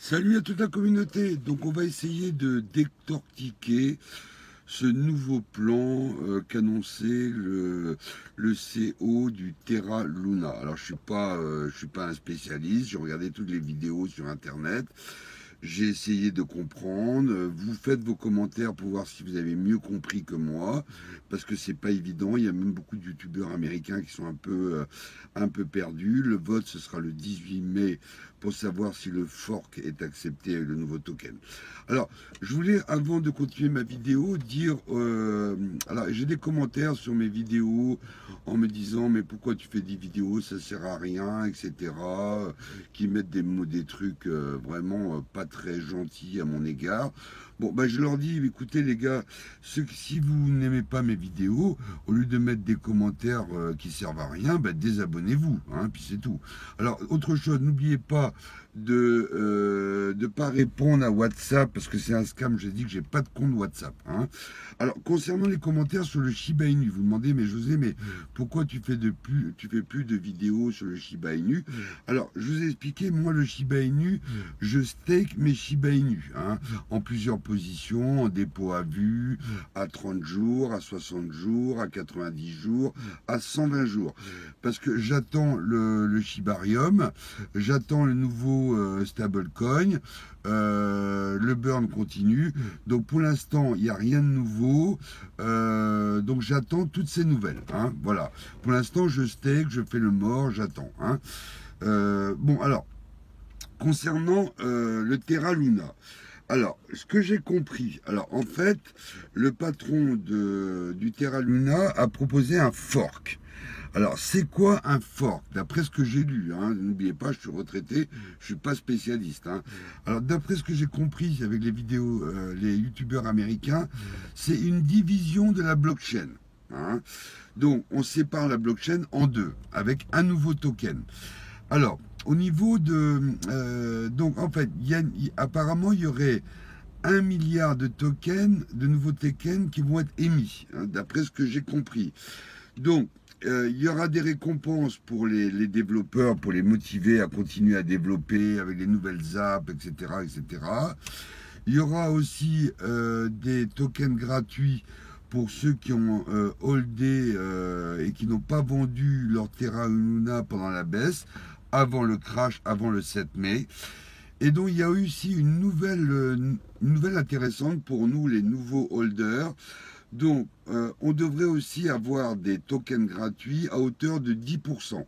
Salut à toute la communauté. Donc on va essayer de décortiquer ce nouveau plan qu'annonçait le CEO du Terra Luna. Alors je suis pas un spécialiste, j'ai regardé toutes les vidéos sur internet. J'ai essayé de comprendre. Vous faites vos commentaires pour voir si vous avez mieux compris que moi, parce que c'est pas évident. Il y a même beaucoup de youtubeurs américains qui sont un peu perdus. Le vote, ce sera le 18 mai pour savoir si le fork est accepté avec le nouveau token. Alors, je voulais, avant de continuer ma vidéo, dire... alors, j'ai des commentaires sur mes vidéos en me disant, mais pourquoi tu fais des vidéos, ça sert à rien, etc. Qui mettent des trucs vraiment pas très gentils à mon égard. Bon, bah, je leur dis, écoutez les gars, si vous n'aimez pas mes vidéos, au lieu de mettre des commentaires qui servent à rien, bah, désabonnez-vous, hein, puis c'est tout. Alors, autre chose, n'oubliez pas de pas répondre à WhatsApp, parce que c'est un scam, j'ai dit que j'ai pas de compte WhatsApp. Hein. Alors, concernant les commentaires sur le Shiba Inu, vous demandez, mais José, mais pourquoi tu fais plus de vidéos sur le Shiba Inu? Alors, je vous ai expliqué, moi, le Shiba Inu, je stake mes Shiba Inu, hein, en plusieurs positions, en dépôt à vue, à 30 jours, à 60 jours, à 90 jours, à 120 jours. Parce que j'attends le Shibarium, j'attends le nouveau stablecoin, le burn continue. Donc pour l'instant, il n'y a rien de nouveau. Donc j'attends toutes ces nouvelles. Hein, voilà. Pour l'instant, je stake, je fais le mort, j'attends. Hein. Bon, alors, concernant le Terra Luna. Alors, ce que j'ai compris, alors en fait, le patron du Terra Luna a proposé un fork. Alors, c'est quoi un fork? D'après ce que j'ai lu, hein, n'oubliez pas, je suis retraité, je suis pas spécialiste. Hein. Alors, d'après ce que j'ai compris avec les vidéos, les youtubeurs américains, c'est une division de la blockchain. Hein. Donc, on sépare la blockchain en deux, avec un nouveau token. Alors, au niveau de... donc, en fait, apparemment, il y aurait 1 milliard de tokens, de nouveaux tokens qui vont être émis, hein, d'après ce que j'ai compris. Donc, il y aura des récompenses pour les développeurs, pour les motiver à continuer à développer avec les nouvelles apps, etc. etc. Il y aura aussi des tokens gratuits pour ceux qui ont holdé et qui n'ont pas vendu leur Terra Luna pendant la baisse, avant le crash, avant le 7 mai. Et donc il y a aussi une nouvelle intéressante pour nous, les nouveaux holders. Donc, on devrait aussi avoir des tokens gratuits à hauteur de 10%.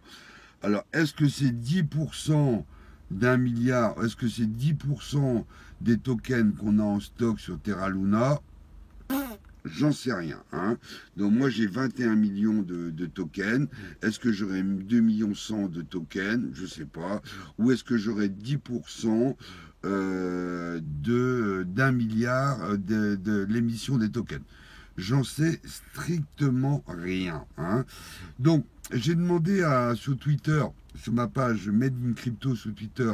Alors, est-ce que c'est 10% d'un milliard? Est-ce que c'est 10% des tokens qu'on a en stock sur Terra Luna? J'en sais rien. Hein. Donc moi j'ai 21 millions de tokens. Est-ce que j'aurai 2 millions 100 de tokens? Je sais pas. Ou est-ce que j'aurai 10% d'un milliard de l'émission des tokens? J'en sais strictement rien. Hein. Donc j'ai demandé sur Twitter, sur ma page Made in Crypto sur Twitter,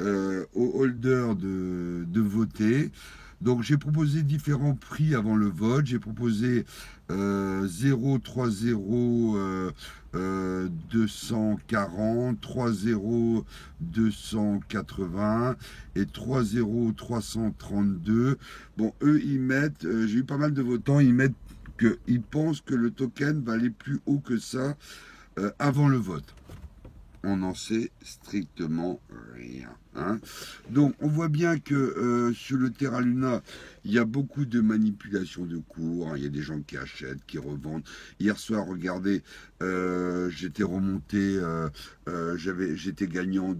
aux holders de voter. Donc j'ai proposé différents prix avant le vote. J'ai proposé 0,30 240, 3,0 280 et 3,0 332. Bon, eux ils mettent, j'ai eu pas mal de votants, ils mettent qu'ils pensent que le token va aller plus haut que ça avant le vote. On n'en sait strictement rien. Hein. Donc on voit bien que sur le Terra Luna, il y a beaucoup de manipulation de cours. Hein. Il y a des gens qui achètent, qui revendent. Hier soir, regardez, j'étais remonté, j'étais gagnant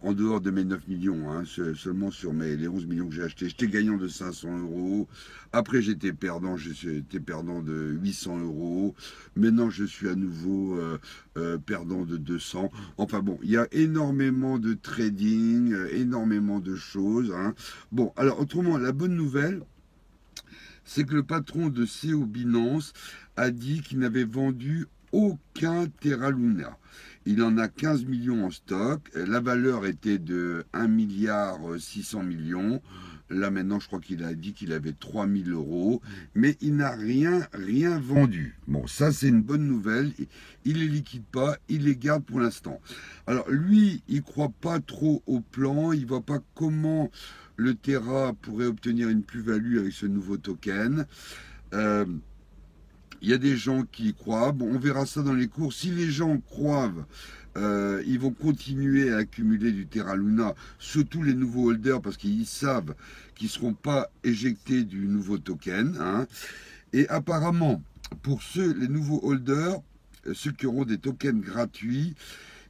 en dehors de mes 9 millions, hein, seulement sur les 11 millions que j'ai achetés, j'étais gagnant de 500 euros. Après, j'étais perdant de 800 euros. Maintenant, je suis à nouveau perdant de 200. Enfin bon, il y a énormément de trading, énormément de choses. Hein. Bon, alors autrement, la bonne nouvelle, c'est que le patron de CEO Binance a dit qu'il n'avait vendu aucun Terra Luna. Il en a 15 millions en stock. La valeur était de 1 milliard 600 millions. Là maintenant, je crois qu'il a dit qu'il avait 3000 euros. Mais il n'a rien vendu. Bon, ça c'est une bonne nouvelle. Il les liquide pas, il les garde pour l'instant. Alors lui, il croit pas trop au plan. Il voit pas comment le Terra pourrait obtenir une plus-value avec ce nouveau token. Il y a des gens qui y croient. Bon, on verra ça dans les cours. Si les gens croient, ils vont continuer à accumuler du Terra Luna, surtout les nouveaux holders, parce qu'ils savent qu'ils ne seront pas éjectés du nouveau token. Hein. Et apparemment, pour les nouveaux holders, ceux qui auront des tokens gratuits,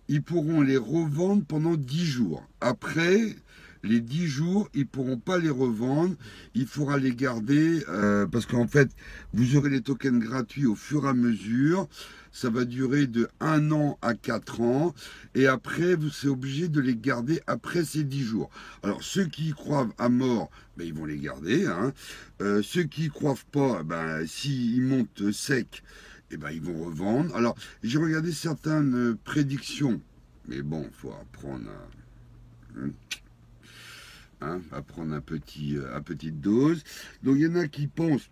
ils pourront les revendre pendant 10 jours. Après les 10 jours, ils ne pourront pas les revendre. Il faudra les garder parce qu'en fait, vous aurez les tokens gratuits au fur et à mesure. Ça va durer de 1 an à 4 ans. Et après, vous serez obligé de les garder après ces 10 jours. Alors, ceux qui y croient à mort, ben, ils vont les garder. Hein. Ceux qui y croient pas, ben, s'ils montent sec, eh ben, ils vont revendre. Alors, j'ai regardé certaines prédictions. Mais bon, il faut apprendre à prendre à petite dose. Donc, il y en a qui pensent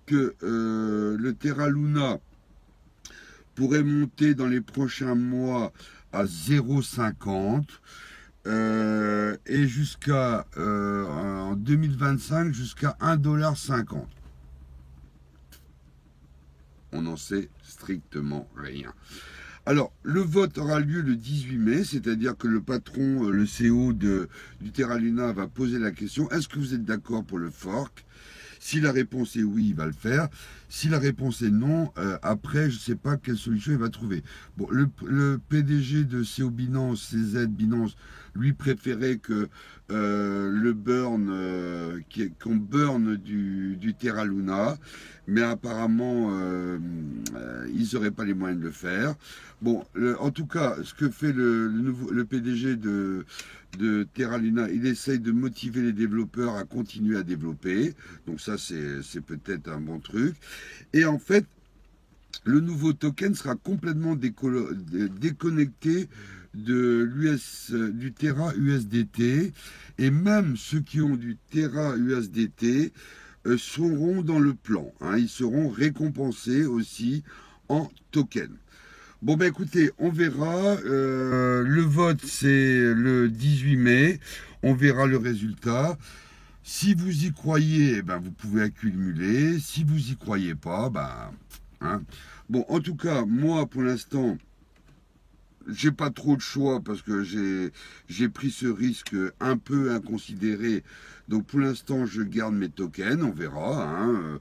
que le Terra Luna pourrait monter dans les prochains mois à 0,50 et jusqu'à en 2025 jusqu'à 1,50 $. On n'en sait strictement rien. Alors, le vote aura lieu le 18 mai, c'est-à-dire que le patron, le CEO du Terra Luna va poser la question, est-ce que vous êtes d'accord pour le fork? Si la réponse est oui, il va le faire. Si la réponse est non, après, je ne sais pas quelle solution il va trouver. Bon, le PDG de CO Binance, CZ Binance, lui préférait que le burn, qu'on burn du Terra Luna, mais apparemment, ils n'auraient pas les moyens de le faire. Bon, en tout cas, ce que fait le PDG de Terra Luna, il essaye de motiver les développeurs à continuer à développer. Donc ça, c'est peut-être un bon truc. Et en fait, le nouveau token sera complètement déconnecté du Terra USDT. Et même ceux qui ont du Terra USDT seront dans le plan. Hein. Ils seront récompensés aussi en token. Bon, ben écoutez, on verra. Le vote, c'est le 18 mai. On verra le résultat. Si vous y croyez, ben, vous pouvez accumuler. Si vous y croyez pas, ben... Hein. Bon, en tout cas, moi, pour l'instant, j'ai pas trop de choix parce que j'ai pris ce risque un peu inconsidéré. Donc, pour l'instant, je garde mes tokens. On verra, hein.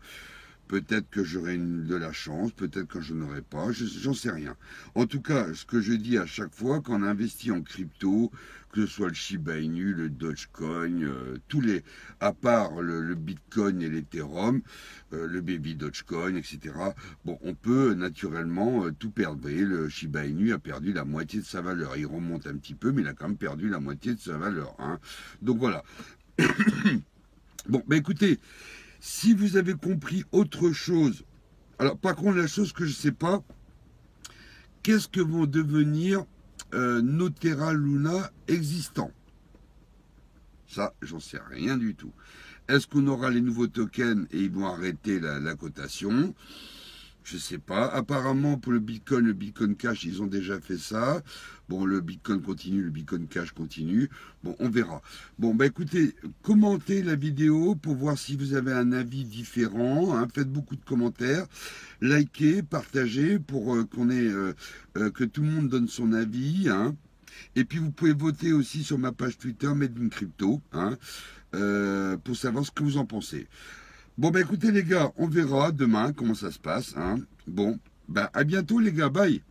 Peut-être que j'aurai de la chance, peut-être que je n'aurai pas, j'en sais rien. En tout cas, ce que je dis à chaque fois, quand on investit en crypto, que ce soit le Shiba Inu, le Dogecoin, tous les, à part le Bitcoin et l'Ethereum, le Baby Dogecoin, etc. Bon, on peut naturellement tout perdre. Et le Shiba Inu a perdu la moitié de sa valeur. Il remonte un petit peu, mais il a quand même perdu la moitié de sa valeur. Hein. Donc voilà. Bon, ben écoutez, si vous avez compris autre chose, alors par contre la chose que je ne sais pas, qu'est-ce que vont devenir nos Terra Luna existants? Ça, j'en sais rien du tout. Est-ce qu'on aura les nouveaux tokens et ils vont arrêter la cotation? Je ne sais pas. Apparemment, pour le Bitcoin Cash, ils ont déjà fait ça. Bon, le Bitcoin continue, le Bitcoin Cash continue. Bon, on verra. Bon, bah écoutez, commentez la vidéo pour voir si vous avez un avis différent. Hein. Faites beaucoup de commentaires. Likez, partagez pour que tout le monde donne son avis. Hein. Et puis, vous pouvez voter aussi sur ma page Twitter, Made in Crypto, hein, pour savoir ce que vous en pensez. Bon, bah écoutez les gars, on verra demain comment ça se passe. Hein. Bon, bah à bientôt les gars, bye.